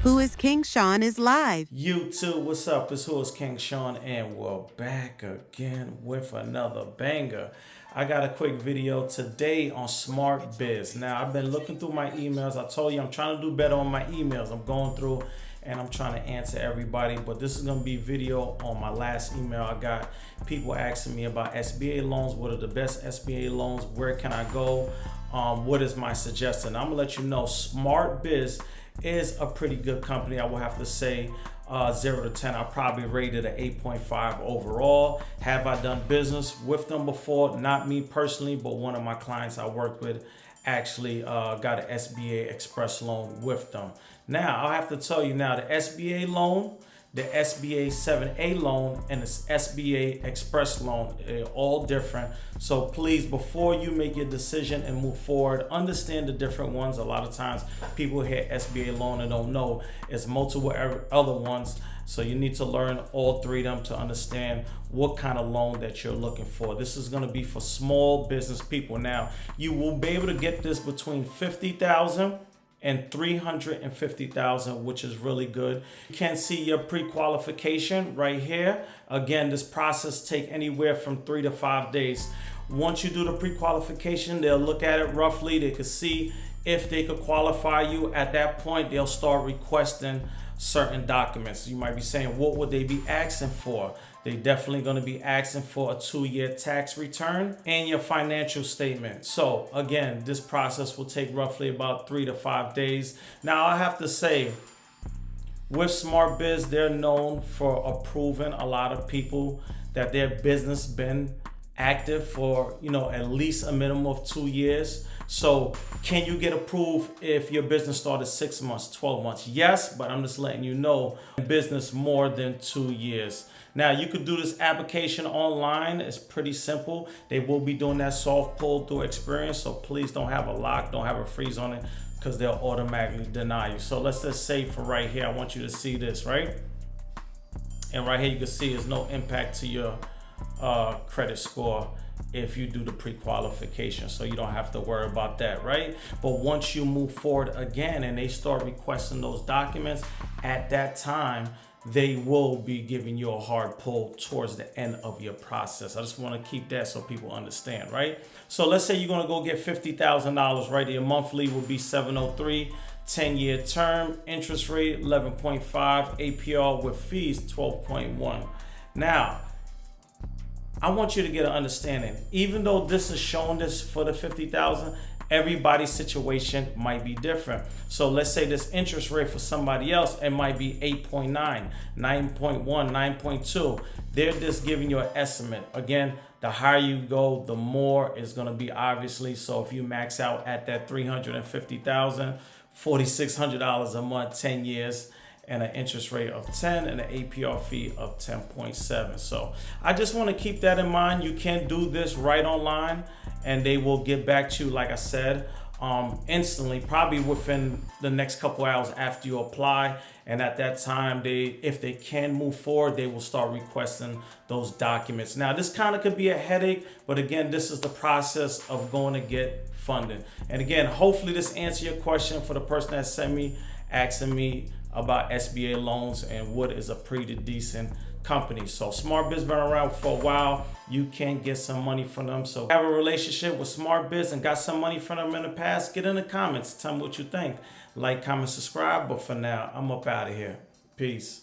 Whoiskingshawn is live. YouTube, what's up? It's Whoiskingshawn, and we're back again with another banger. I got a quick video today on Smart Biz. Now, I've been looking through my emails. I told you I'm trying to do better on my emails. I'm going through and I'm trying to answer everybody, but this is going to be a video on my last email. I got people asking me about SBA loans. What are the best SBA loans? Where can I go? What is my suggestion? I'm gonna let you know Smart Biz is a pretty good company. I will have to say 0 to 10, I probably rated an 8.5 overall. Have I done business with them before? Not me personally, but one of my clients I worked with actually got an SBA Express loan with them. Now, I'll have to tell you now, the SBA loan, the SBA 7A loan, and the SBA Express loan are all different. So please, before you make your decision and move forward, understand the different ones. A lot of times people hear SBA loan and don't know it's multiple other ones. So you need to learn all three of them to understand what kind of loan that you're looking for. This is going to be for small business people. Now, you will be able to get this between $50,000 and $350,000, which is really good. You can see your pre-qualification right here. Again, this process take anywhere from 3 to 5 days. Once you do the pre-qualification, they'll look at it roughly. They could see if they could qualify you. At that point, they'll start requesting certain documents. You might be saying, what would they be asking for? They definitely going to be asking for a 2-year tax return and your financial statement. So again, this process will take roughly about 3 to 5 days. Now, I have to say, with Smart Biz, they're known for approving a lot of people that their business been active for, at least a minimum of 2 years. So can you get approved if your business started 6 months, 12 months? Yes, but I'm just letting you know, business more than 2 years. Now, you could do this application online. It's pretty simple. They will be doing that soft pull through experience. So please don't have a lock, don't have a freeze on it, because they'll automatically deny you. So let's just say for right here, I want you to see this, right? And right here, you can see there's no impact to your credit score if you do the pre-qualification, so you don't have to worry about that, right? But once you move forward again and they start requesting those documents, at that time they will be giving you a hard pull towards the end of your process. I just want to keep that so people understand, right? So let's say you're going to go get $50,000, right? Your monthly will be $703, 10-year term, interest rate 11.5, APR with fees 12.1. Now, I want you to get an understanding. Even though this is showing this for the $50,000, everybody's situation might be different. So let's say this interest rate for somebody else, it might be 8.9, 9.1, 9.2. They're just giving you an estimate. Again, the higher you go, the more it's going to be, obviously. So if you max out at that $350,000, $4,600 a month, 10 years, and an interest rate of 10 and an APR fee of 10.7. So I just want to keep that in mind. You can do this right online and they will get back to you, like I said, instantly, probably within the next couple hours after you apply. And at that time, if they can move forward, they will start requesting those documents. Now, this kind of could be a headache, but again, this is the process of going to get funding. And again, hopefully this answers your question for the person that sent me, asking me about SBA loans and what is a pretty decent company. So Smart Biz been around for a while. You can get some money from them. So have a relationship with Smart Biz and got some money from them in the past, get in the comments. Tell me what you think. Like, comment, subscribe. But for now, I'm up out of here. Peace.